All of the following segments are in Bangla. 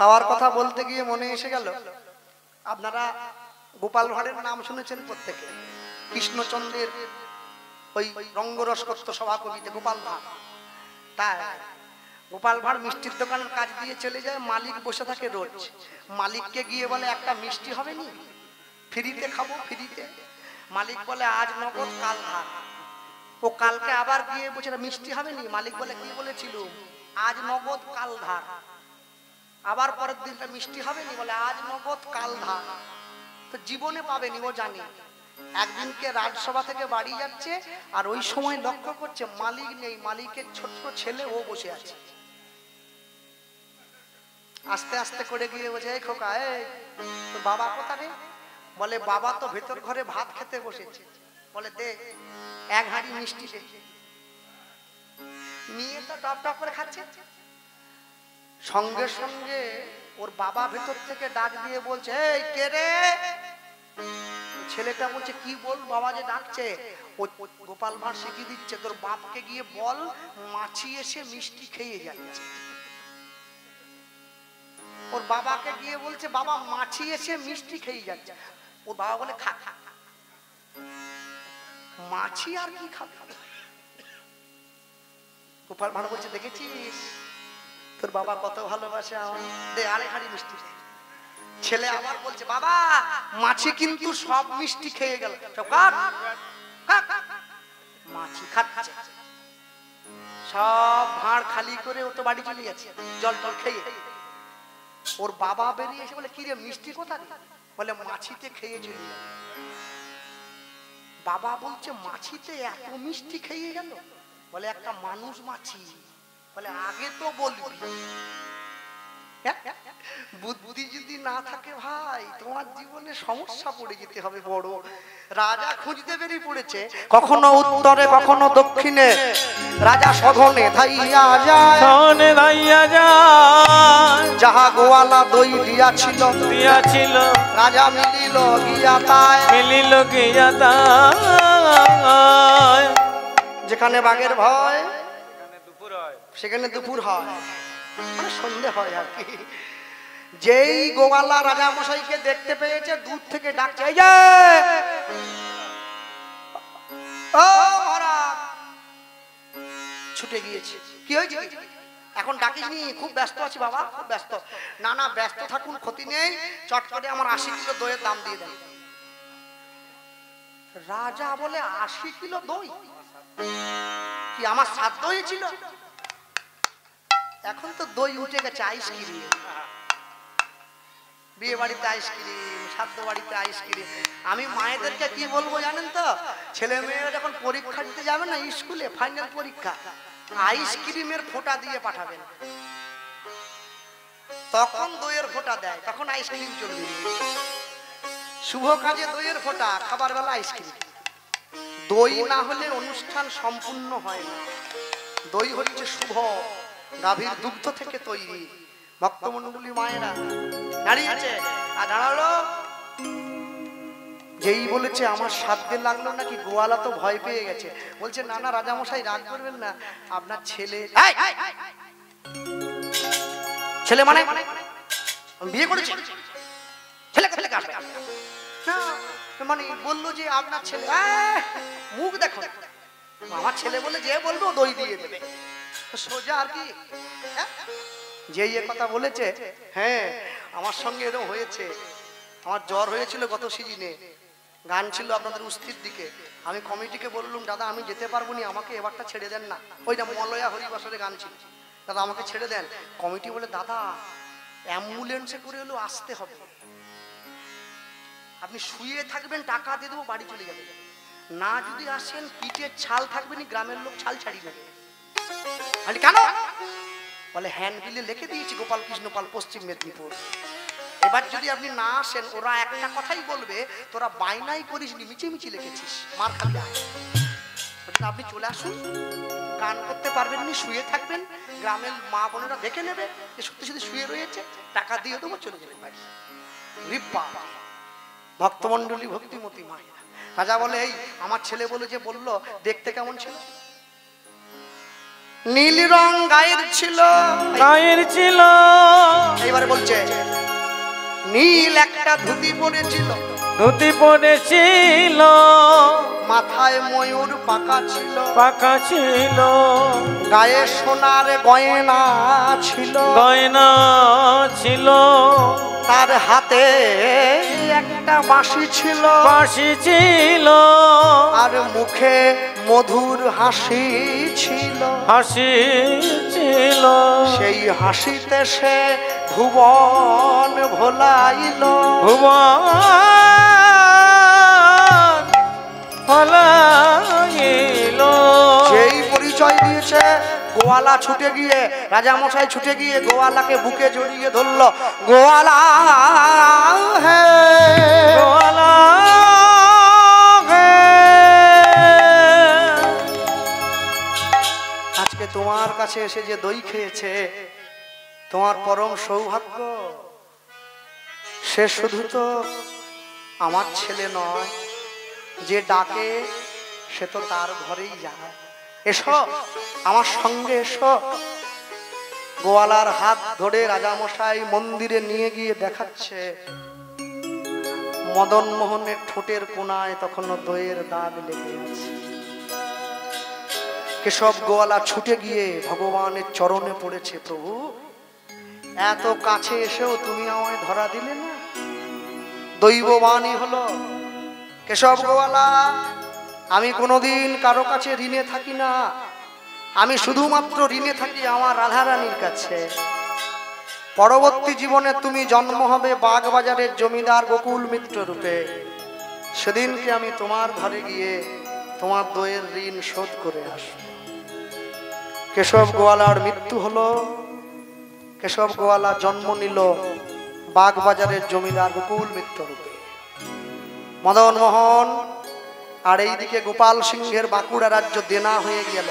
খাওয়ার কথা বলতে গিয়ে মনে এসে গেল, আপনারা গোপাল ভাঁড়ের নাম শুনেছেন প্রত্যেকে। কৃষ্ণচন্দ্রের ওই রঙ্গরসকত্ব সভা কবিতে গোপাল ভাঁড়। তাই গোপাল ভাঁড় মিষ্টির দোকানের কাজ দিয়ে চলে যায়, মালিক বসে থাকে রোজ। মালিককে গিয়ে বলে একটা মিষ্টি হবে নি, ফ্রিতে খাবো ফ্রিতে। মালিক বলে আজ নগদ কাল ধার। ও কালকে আবার গিয়ে বলছে মিষ্টি হবে নি, মালিক বলে কি বলেছিল আজ নগদ কাল ধার। আবার পরের দিনটা মিষ্টি হবে নি, বলে আজ নগদ কাল ধার। তো জীবনে পাবেনি ও জানে। একদিনকে রাজসভা থেকে বাড়ি যাচ্ছে, আর ওই সময় লক্ষ্য করছে মালিক নেই, মালিকের ছোট্ট ছেলে ও বসে আছে। আস্তে আস্তে করে গিয়ে বলছে এই খোকা, এই তো বাবা কোথায়? বলে বাবা তো ভেতর ঘরে ভাত খেতে বসেছে। বলে দে এক হাঁড়ি মিষ্টি দে। নিয়ে তো টপ টপ করে খাচ্ছে। সঙ্গে সঙ্গে ওর বাবা ভেতর থেকে ডাক দিয়ে বলছে এই কে রে? ছেলেটা বলছে কি বল, বাবা যে ডাকছে। গোপাল ভাঁড় শিখিয়ে দিচ্ছে তোর বাপকে গিয়ে বল মাছি এসে মিষ্টি খেয়ে যাচ্ছে। ওর বাবাকে গিয়ে বলছে বাবা মাছি এসে মিষ্টি খেয়ে যাচ্ছে। ওর বাবা বলে খা খা, মাছি আর কি খাবে? গোপাল ভাঁড় বলছে দেখেছিস তোর বাবা কত ভালোবাসে আমার, দে আরেক হাঁড়ি মিষ্টি দে। ছেলে আবার বলছে বাবা মাছি কিন্তু সব মিষ্টি খেয়ে গেল। মাছি খাচ্ছে, সব ভাঁড় খালি করে ও তো বাড়ি চলে যাচ্ছে জল টল খেয়ে। ওর বাবা বেরিয়ে এসে বলে কি রে মিষ্টি কোথায়? বলে মাছিতে খেয়ে চলে গেল। বাবা বলছে মাছিতে এত মিষ্টি খেয়ে গেল? বলে একটা মানুষ মাছি। বলে আগে তো বলবি। বুদ্ধি যদি না থাকে ভাই তোমার জীবনে সমস্যা পড়ে যেতে হবে বড়। রাজা খুঁজতে বেরিয়ে পড়েছে, কখনো উত্তরে কখনো দক্ষিণে। রাজা সঘনে ধাইয়া যায়, সঘনে ধাইয়া যায়। যাহা গোয়ালা দই দিয়াছিল দিয়াছিল, রাজা মিলিল গিয়া তাই, মিলিল গিয়া তাই। যেখানে বাঘের ভয় সেখানে দুপুর হয়, মানে সন্ধে হয় আর কি। যেই গোয়ালা রাজা মশাইকে দেখতে পেয়েছে দূর থেকে ডাকছে এই যে ও মহারাজ। ছুটে গিয়েছে, কি হয়েছে? এখন ডাকিসনি, খুব ব্যস্ত আছি বাবা, খুব ব্যস্ত। না না ব্যস্ত থাকুন ক্ষতি নেই, চট করে আমার 80 কিলো দইয়ের দাম দিয়ে দেন। রাজা বলে 80 কিলো দই? কি আমার সাধ্য হয়েছিল? এখন তো দই উঠে গেছে, আইসক্রিম। বিয়ে বাড়িতে আইসক্রিম, সাধ্য বাড়িতে আইসক্রিম। আমি মায়েদেরকে কি বলবো জানেন তো, ছেলে মেয়েরা যখন পরীক্ষা দিতে যাবে না স্কুলে, ফাইনাল পরীক্ষা, আইসক্রিমের ফোঁটা দিয়ে পাঠাবেন। তখন দইয়ের ফোঁটা দেয়, তখন আইসক্রিম চলবে। শুভ কাজে দইয়ের ফোঁটা, খাবার বেলা আইসক্রিম। দই না হলে অনুষ্ঠান সম্পূর্ণ হয় না। দই হচ্ছে শুভ, গাভীর দুগ্ধ থেকে তৈরি। ভক্তমণ্ডলী মায়েরা দাঁড়িয়েছে, আর দাঁড়ালো। যেই বলেছে আমার সাধ্যে লাগলো নাকি, গোয়ালা তো ভয় পেয়ে গেছে। বলছে না না রাজামশাই রাগ করবেন না, আপনার ছেলে ছেলে মানে বিয়ে করেছে, ছেলে ছেলে আসবে মানে বললো যে আপনার ছেলে। মুখ দেখো, আমার ছেলে বলে যে বলবো দই দিয়ে দেবে, সোজা আর কি। যেই এ কথা বলেছে, হ্যাঁ আমার সঙ্গে এরকম হয়েছে। আমার জ্বর হয়েছিল গত সিজনে, গান ছিল আপনাদের উস্তির দিকে। আমি কমিটিকে বললাম দাদা আমি যেতে পারবো না, আমাকে এবারটা ছেড়ে দেন না। ওইটা মলয়া হরিবাসরে গান ছিল, দাদা আমাকে ছেড়ে দেন। কমিটি বলে দাদা অ্যাম্বুলেন্সে করে হলেও আসতে হবে, আপনি শুয়ে থাকবেন টাকা দিয়ে দেবো বাড়ি চলে যাবেন, না যদি আসেন পিঠের ছাল থাকবেনি, গ্রামের লোক ছাল ছাড়িয়ে নেবে। কেন? বলে হ্যান্ডবিলে লিখে দিয়েছি গোপাল কৃষ্ণ পাল, পশ্চিম মেদিনীপুর। এবার যদি আপনি না আসেন ওরা একটা কথাই বলবে, তোরা বাইনাই করিস নি, মিছিমিছি লিখেছিস, মার খাবি। আপনি চলে আসুন, গান করতে পারবেন নি, শুয়ে থাকবেন, গ্রামের মা বোনেরা দেখে নেবে যে সত্যি সত্যি শুয়ে রয়েছে, টাকা দিয়ে দেবো, চলে যাবেন বাড়ি। রিপ্পা ভক্তমণ্ডলী ভক্তিমতী মায়েরা। রাজা বলে এই আমার ছেলে বলে যে বললো, দেখতে কেমন ছিল? নীল রং গায়ের ছিল, গায়ের ছিল। এইবার এবারে বলছে নীল একটা ধুতি পরেছিল, ধুতি পরেছিল, মাথায় ময়ূর পাকা ছিল, পাকা ছিল, গায়ে সোনার গয়না ছিল, গয়না ছিল, তার হাতে একটা বাঁশি ছিল, বাঁশি ছিল, আর মুখে মধুর হাসি ছিল, হাসি ছিল। সেই হাসিতে সে ভুবন ভোলাইল, ভুবন ভোলাইল। সেই পরিচয় দিয়েছে গোয়ালা ছুটে গিয়ে, রাজামশাই ছুটে গিয়ে গোয়ালাকে বুকে জড়িয়ে ধরল। গোয়ালা হে, গোয়ালা হে, আজকে তোমার কাছে এসে যে দই খেয়েছে তোমার পরম সৌভাগ্য। সে শুধু তো আমার ছেলে নয়, যে ডাকে সে তো তার ঘরেই যায়। এসো আমার সঙ্গে এসো। গোয়ালার হাত ধরে রাজামশাই মন্দিরে নিয়ে গিয়ে দেখাচ্ছে মদন মোহনের ঠোঁটের কোনায় তখনও দইয়ের দাগ লেগে আছে। কেশব গোয়ালা ছুটে গিয়ে ভগবানের চরণে পড়েছে, প্রভু এত কাছে এসেও তুমি আমায় ধরা দিলে না, দৈববাণী হলো। কেশব গোয়ালা, আমি কোনোদিন কারো কাছে ঋণে থাকি না, আমি শুধুমাত্র ঋণে থাকি আমার রাধারানীর কাছে। পরবর্তী জীবনে তুমি জন্ম হবে বাগবাজারের জমিদার গোকুল মিত্র রূপে, সেদিনকে আমি তোমার ঘরে গিয়ে তোমার দইয়ের ঋণ শোধ করে আসব। কেশব গোয়ালার মৃত্যু হলো, কেশব গোয়ালা জন্ম নিল বাগবাজারের জমিদার গোকুল মিত্র রূপে। মদন মোহন আর এইদিকে গোপাল সিংহের বাঁকুড়া রাজ্য দেনা হয়ে গেল।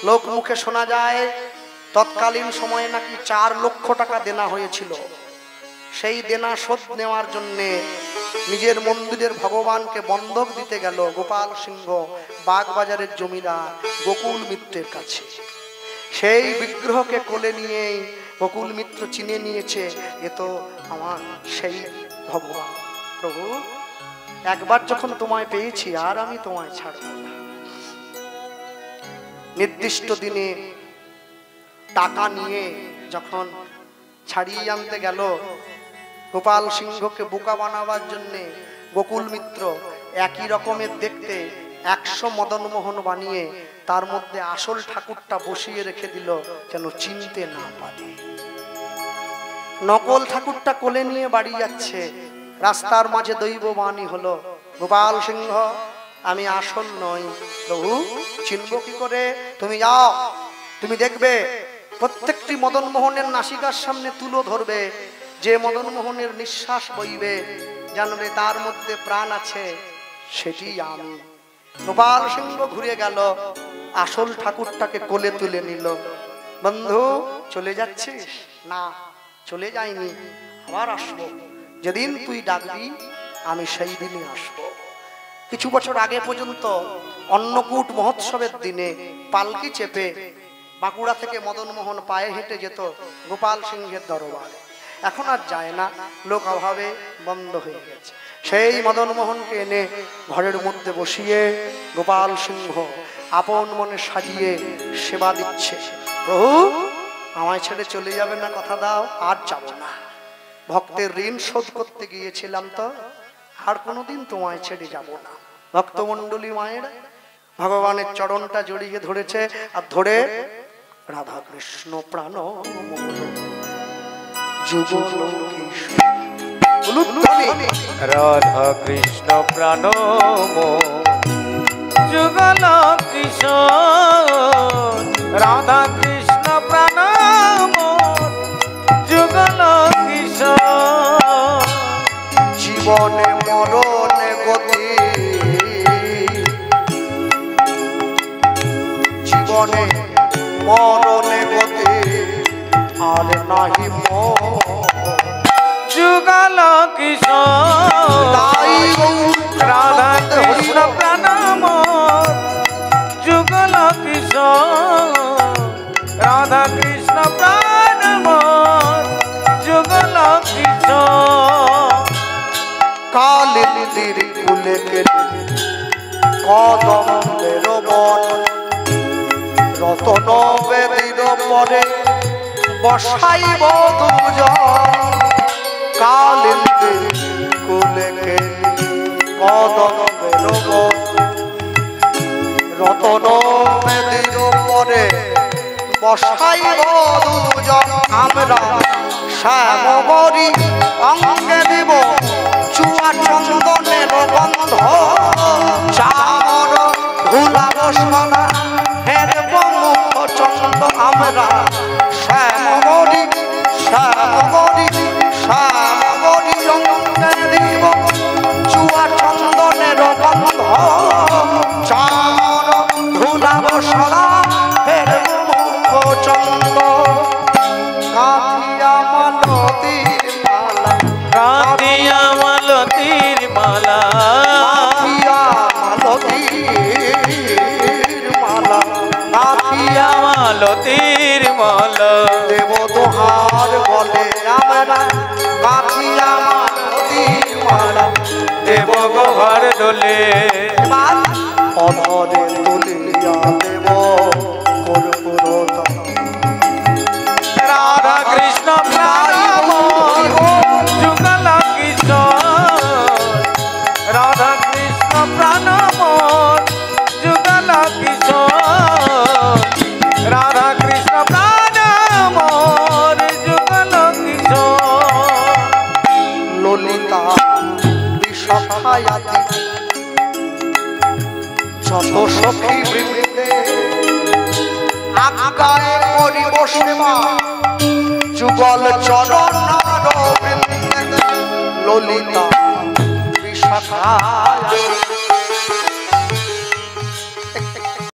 লোক মুখে শোনা যায় তৎকালীন সময়ে নাকি 4 লক্ষ টাকা দেনা হয়েছিল। সেই দেনা শোধ নেওয়ার জন্যে নিজের মন্দিরের ভগবানকে বন্ধক দিতে গেল গোপাল সিংহ বাগবাজারের জমিদার গোকুল মিত্রের কাছে। সেই বিগ্রহকে কোলে নিয়েই গোকুল মিত্র চিনে নিয়েছে এ তো আমার সেই ভগবান। প্রভু একবার যখন তোমায় পেয়েছি আর আমি তোমায় ছাড়ব না। নির্দিষ্ট দিনে টাকা নিয়ে যখন ছাড়িয়ে আনতে গেল গোপাল সিংহকে বোকা বানাবার জন্যে, গোকুল মিত্র একই রকমের দেখতে 100 মদন মোহন বানিয়ে তার মধ্যে আসল ঠাকুরটা বসিয়ে রেখে দিল যেন চিনতে না পারে। নকল ঠাকুরটা কোলে নিয়ে বাড়ি যাচ্ছে, রাস্তার মাঝে দৈববাণী হলো, গোপাল সিংহ আমি আসল নই। প্রভু চিনব কি করে? তুমি যাও, তুমি দেখবে প্রত্যেকটি মদন মোহনের নাসিকার সামনে তুলো ধরবে, যে মদন মোহনের নিঃশ্বাস বইবে জানবে তার মধ্যে প্রাণ আছে, সেটি আমি। গোপাল সিংহ ঘুরে গেল, আসল ঠাকুরটাকে কোলে তুলে নিল। বন্ধু চলে যাচ্ছিস? না চলে যাইনি, আবার আসবো, যেদিন তুই ডাকবি আমি সেই দিনই আসবো। কিছু বছর আগে পর্যন্ত অন্নকূট মহোৎসবের দিনে পালকি চেপে বাঁকুড়া থেকে মদন মোহন পায়ে হেঁটে যেত গোপাল সিংহের দরবারে। এখন আর যায় না, লোক অভাবে বন্ধ হয়ে গেছে। সেই মদন মোহনকে এনে ঘরের মধ্যে বসিয়ে গোপাল সিংহ আপন মনে সাজিয়ে সেবা দিচ্ছে। প্রভু আমায় ছেড়ে চলে যাবে না, কথা দাও। আর যাব না, ভক্তের ঋণ শোধ করতে গিয়েছিলাম তো, আর কোনোদিন তোমায় ছেড়ে যাব না। ভক্তমণ্ডলী মায়ের ভগবানের চরণটা জড়িয়ে ধরেছে, আর ধরে রাধা কৃষ্ণ প্রাণ রাধা কৃষ্ণ প্রাণ যুগল কিশোর, রাধা কৃষ্ণ প্রাণ যুগল কিশোর। জীবনে মরণে গতি, জীবনে মরণে গতি আর নাহি যুগল কিশোর, রাধা কৃষ্ণ প্রাণ যুগল কিশোর, রাধা কৃষ্ণ প্রাণ কালিন্দীর কুলে গেলে কদমের বন রতন বেদির পরে বসাইব দুজন কালিন্দীর কুলে গেলে কদমের বন রতন বেদির পরে বসাইব দুজন আমরা শ্যামবরী অঙ্গে দিব চুয়া চন্দনের গন্ধ চামর ধুলার সোনা হেরব মুখ চন্দ আমরা শ্যামবরী শ্যামবরী শ্যামবরী অঙ্গে দিব চুয়া চন্দনের গন্ধ চামর ধুলার সোনা হেরব মুখ চন্দ কাঁথিয়া মালতীর মালা কাঁদিয়া মালতীর মালা মালতীর মালা কাঁদিয়া মালতীর মালা দেব দোহার বলে আমরা কাঁথিয়া মালতীর মালা দেব গোহার দোলে অধরে তুলিয়া দেব কর্পূরতা রাধা কৃষ্ণ প্রাণ যুগল কিশোর রাধা কৃষ্ণ প্রাণ যুগল কিশোর রাধা কৃষ্ণ প্রাণ যুগল কিশোর ললিতা বিষায়াতি যত সখী বৃন্দে আগায় করিব সেবা যুগল চরণ বৃন্দে ললিতা বিষায়াতি